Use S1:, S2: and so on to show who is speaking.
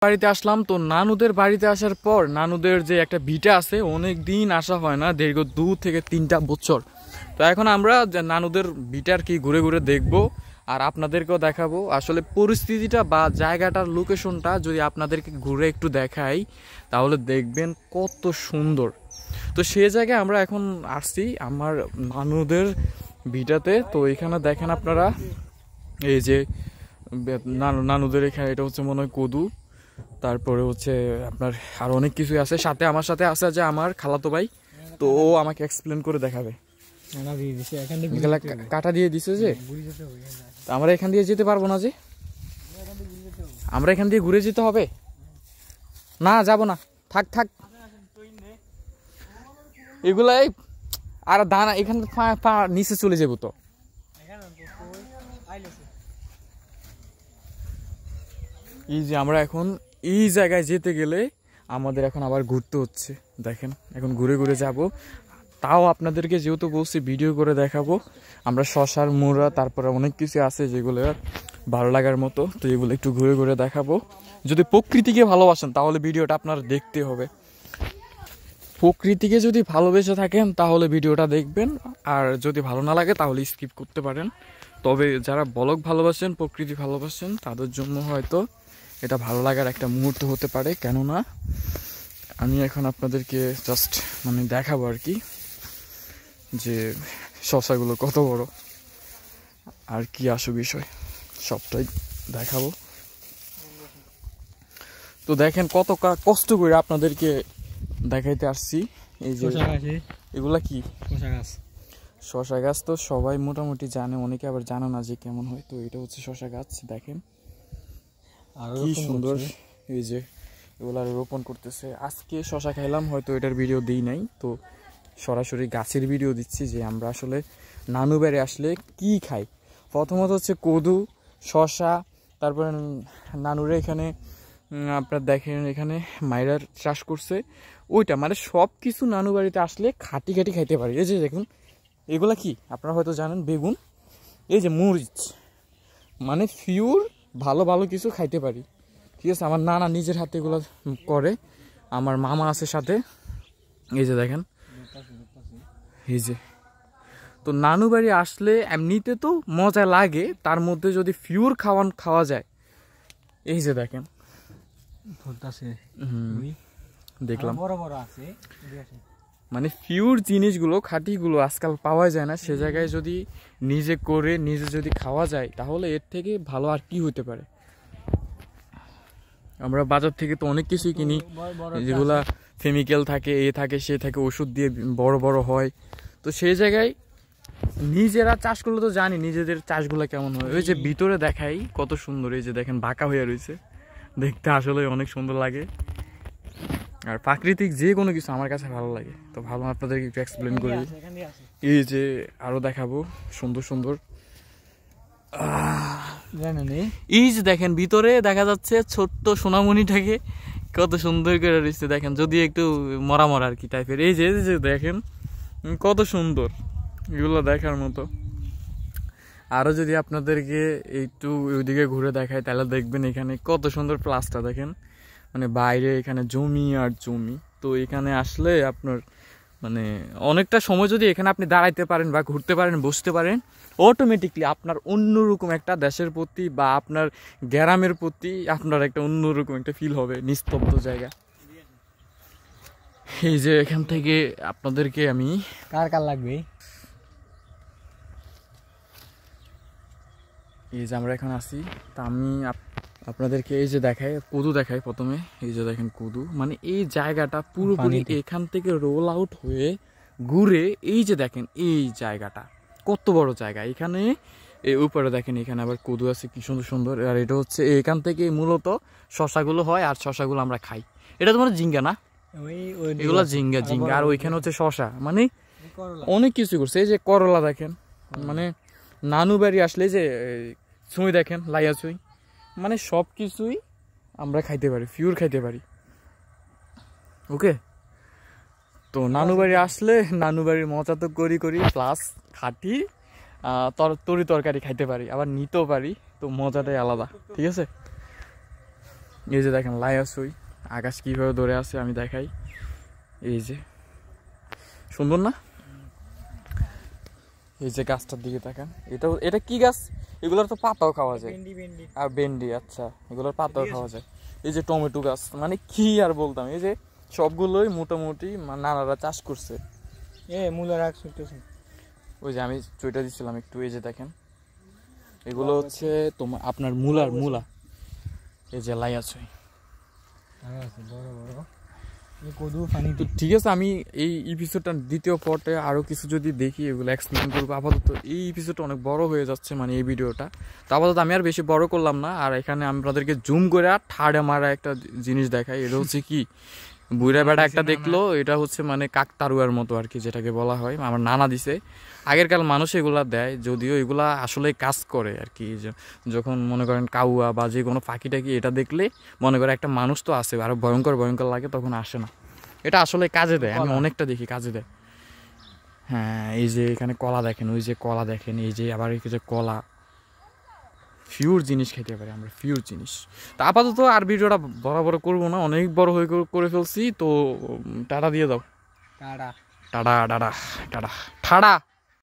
S1: বাড়িতে আসলাম। তো নানুদের বাড়িতে আসার পর নানুদের যে একটা ভিটা আছে, অনেক দিন আসা হয় না, দীর্ঘ 2 থেকে 3টা বছর। তো এখন আমরা নানুদের ভিটার কি ঘুরে ঘুরে দেখবো আর আপনাদেরকেও দেখাবো। আসলে পরিস্থিতিটা বা জায়গাটার লোকেশনটা যদি আপনাদেরকে ঘুরে একটু দেখাই তাহলে দেখবেন কত সুন্দর। তো সেই জায়গায় আমরা এখন আসছি আমার নানুদের ভিটাতে। তো এখানে দেখেন আপনারা, এই যে নানুদের এখানে এটা হচ্ছে মনে হয় কদু, তারপরে হচ্ছে আপনার আরো অনেক কিছুই আছে। সাথে আমার সাথে আছে যে আমার খালাতো ভাই, তো ও আমাকে এক্সপ্লেন করে দেখাবে। কাটা দিয়ে দিছে যে আমরা এখান দিয়ে যেতে পারবো না, যে আমরা এখান দিয়ে ঘুরে যেতে হবে। না যাব না, থাক থাক এগুলাই আর দানা এখান নিচে চলে যাবো। তো এই যে আমরা এখন এই জায়গায় যেতে গেলে আমাদের এখন আবার ঘুরতে হচ্ছে। দেখেন এখন ঘুরে ঘুরে যাব, তাও আপনাদেরকে যেহেতু বলছি ভিডিও করে দেখাবো। আমরা শশার মোড়া তারপরে অনেক কিছু আছে যেগুলো ভালো লাগার মতো, তো এগুলো একটু ঘুরে ঘুরে দেখাবো। যদি প্রকৃতিকে ভালোবাসেন তাহলে ভিডিওটা আপনার দেখতে হবে। প্রকৃতিকে যদি ভালোবেসে থাকেন তাহলে ভিডিওটা দেখবেন, আর যদি ভালো না লাগে তাহলে স্কিপ করতে পারেন। তবে যারা ব্লগ ভালোবাসেন, প্রকৃতি ভালোবাসেন, তাদের জন্য হয়তো এটা ভালো লাগার একটা মুহূর্ত হতে পারে। কেননা আমি এখন আপনাদেরকে জাস্ট মানে দেখাবো আর কি, যে শশাগুলো কত বড় আর কি আসো বিষয় সবটাই দেখাবো। তো দেখেন কত কষ্ট করে আপনাদেরকে দেখাইতে আসছি। এই যে এগুলা কি শশা গাছ, তো সবাই মোটামুটি জানে, অনেকে আবার জানে না যে কেমন হয়। তো এটা হচ্ছে শশা গাছ, দেখেন কি সুন্দর। এই যে এগুলা রোপণ করতেছে। আজকে শশা খাইলাম, হয়তো এটার ভিডিও দিই নাই, তো সরাসরি গাছের ভিডিও দিচ্ছি যে আমরা আসলে নানু বাড়ি আসলে কি খাই। প্রথমত হচ্ছে কদু, শশা, তারপরে নানুরে এখানে আপনার দেখেন এখানে মাইরার চাষ করছে ওইটা, মানে সব কিছু নানু বাড়িতে আসলে খাটি খাটি খাইতে পারি। এই যে দেখুন এগুলা কি আপনারা হয়তো জানেন, বেগুন, এই যে মরিচ, মানে পিওর ভালো ভালো কিছু খাইতে পারি। ঠিক আছে, আমার নানা নিজের হাতে এগুলো করে, আমার মামা আছে সাথে। এই যে দেখেন এই যে, তো নানু বাড়ি আসলে এমনিতে তো মজা লাগে, তার মধ্যে যদি পিওর খাওয়া যায়। এই যে দেখেন দেখলাম মানে পিওর জিনিসগুলো খাঁটিগুলো আজকাল পাওয়া যায় না। সে জায়গায় যদি নিজে করে নিজে যদি খাওয়া যায় তাহলে এর থেকে ভালো আর কি হতে পারে। আমরা বাজার থেকে তো অনেক কিছুই কিনি যেগুলা কেমিক্যাল থাকে, এ থাকে সে থাকে, ওষুধ দিয়ে বড় বড় হয়। তো সেই জায়গায় নিজেরা চাষ করলে তো জানি নিজেদের চাষগুলো কেমন হয়। ওই যে ভিতরে দেখাই কত সুন্দর, এই যে দেখেন বাঁকা হয়ে রয়েছে, দেখতে আসলে অনেক সুন্দর লাগে। আর প্রাকৃতিক যে কোনো কিছু আমার কাছে ভালো লাগে। তো ভালো আপনাদেরকে একটু এক্সপ্লেন করি। এই যে আরো দেখাবো সুন্দর সুন্দর, এই যে দেখেন ভিতরে দেখা যাচ্ছে ছোট্ট সোনামণিটাকে কত সুন্দর করে রয়েছে। দেখেন যদি একটু মরা মরা আর কি টাইপের। এই যে দেখেন কত সুন্দর, এগুলো দেখার মতো। আরো যদি আপনাদেরকে একটু ওইদিকে ঘুরে দেখায় তাহলে দেখবেন এখানে কত সুন্দর প্লাসটা দেখেন, মানে বাইরে এখানে জমি আর জমি। তো এখানে আসলে আপনার মানে অনেকটা সময় যদি এখানে আপনি দাঁড়াইতে পারেন বা ঘুরতে পারেন, বসতে পারেন, অটোমেটিকলি আপনার অন্যরকম একটা দেশের প্রতি বা আপনার গ্রামের প্রতি আপনার একটা অন্যরকম একটা ফিল হবে, নিস্তব্ধ জায়গা। এই যে এখান থেকে আপনাদেরকে আমি
S2: কার লাগবে,
S1: এই যে আমরা এখন আসি, তা আমি আপনাদেরকে এই যে দেখাই কদু দেখাই প্রথমে। এই যে দেখেন কদু, মানে এই জায়গাটা পুরোপুরি এখান থেকে রোল আউট হয়ে ঘুরে এই যে দেখেন এই জায়গাটা কত বড় জায়গা। এখানে এই উপরে দেখেন এখানে আবার কদু আছে কি সুন্দর সুন্দর। আর এটা হচ্ছে এখান থেকে মূলত শশাগুলো হয়, আর শশাগুলো আমরা খাই। এটা তোমার ঝিঙ্গা না, এগুলো ঝিঙ্গা ঝিঙ্গা। আর ওইখানে হচ্ছে শশা, মানে অনেক কিছু করছে। এই যে করলা দেখেন, মানে নানু বাড়ি আসলে যে ছুঁই দেখেন, লাইয়া ছুঁই, মানে সব কিছুই আমরা খাইতে পারি, পিওর খাইতে পারি। ওকে, তো নানু বাড়ি আসলে নানু বাড়ির মজা তো করি প্লাস খাটি তরি তরকারি খাইতে পারি, আবার নিতেও পারি। তো মজাটাই আলাদা, ঠিক আছে। এই যে দেখেন লায়াসই আকাশ কিভাবে ধরে আছে আমি দেখাই। এই যে সুন্দর না? এই যে গাছটার দিকে তাকান, এটা কি গাছ? এগুলোর তো পাতাও খাওয়া যায়। আর ভেন্ডি, আচ্ছা এগুলোর পাতাও খাওয়া যায়। এই যে টমেটো গাছ, মানে কি আর বলতাম, এই যে সবগুলোই মোটামুটি নানারা চাষ করছে। ওই যে আমি চুইটা দিচ্ছিলাম একটু, এই যে দেখেন এগুলো হচ্ছে তোমার আপনার মূলা। এই যে লাই আছে ঠিক আছে। আমি এই এপিসোডটা দ্বিতীয় পর্বে আরো কিছু যদি দেখি এগুলো এক্সপ্লেন করবো। আপাতত এই এপিসোডটা অনেক বড় হয়ে যাচ্ছে, মানে এই ভিডিওটা। তো আপাতত আমি আর বেশি বড় করলাম না। আর এখানে আমি আপনাদেরকে জুম করে ঠাড়ে মারা একটা জিনিস দেখাই। এটা হচ্ছে কি, বুড়া বেড়া একটা দেখলো, এটা হচ্ছে মানে কাকতারুয়ার মতো আর কি, যেটাকে বলা হয়। আমার নানা দিছে। আগেরকার মানুষ এগুলা দেয়, যদিও এগুলা আসলে কাজ করে আর কি। যখন মনে করেন কাউয়া বা যে কোনো পাখি টাকি এটা দেখলে মনে করে একটা মানুষ তো আছে, আরো ভয়ঙ্কর লাগে, তখন আসে না। এটা আসলে কাজে দেয়, আমি অনেকটা দেখি কাজে দেয়। হ্যাঁ, এই যে এখানে কলা দেখেন, ওই যে কলা দেখেন, এই যে আবার এই যে কলা, ফিউর জিনিস খেতে পারি আমরা, ফিউর জিনিস। তো আপাতত আর ভিডিওটা বড় করবো না, অনেক বড় হয়ে করে ফেলছি। তো টাটা দিয়ে দাও। Tata tata tata tata ঠাড়া।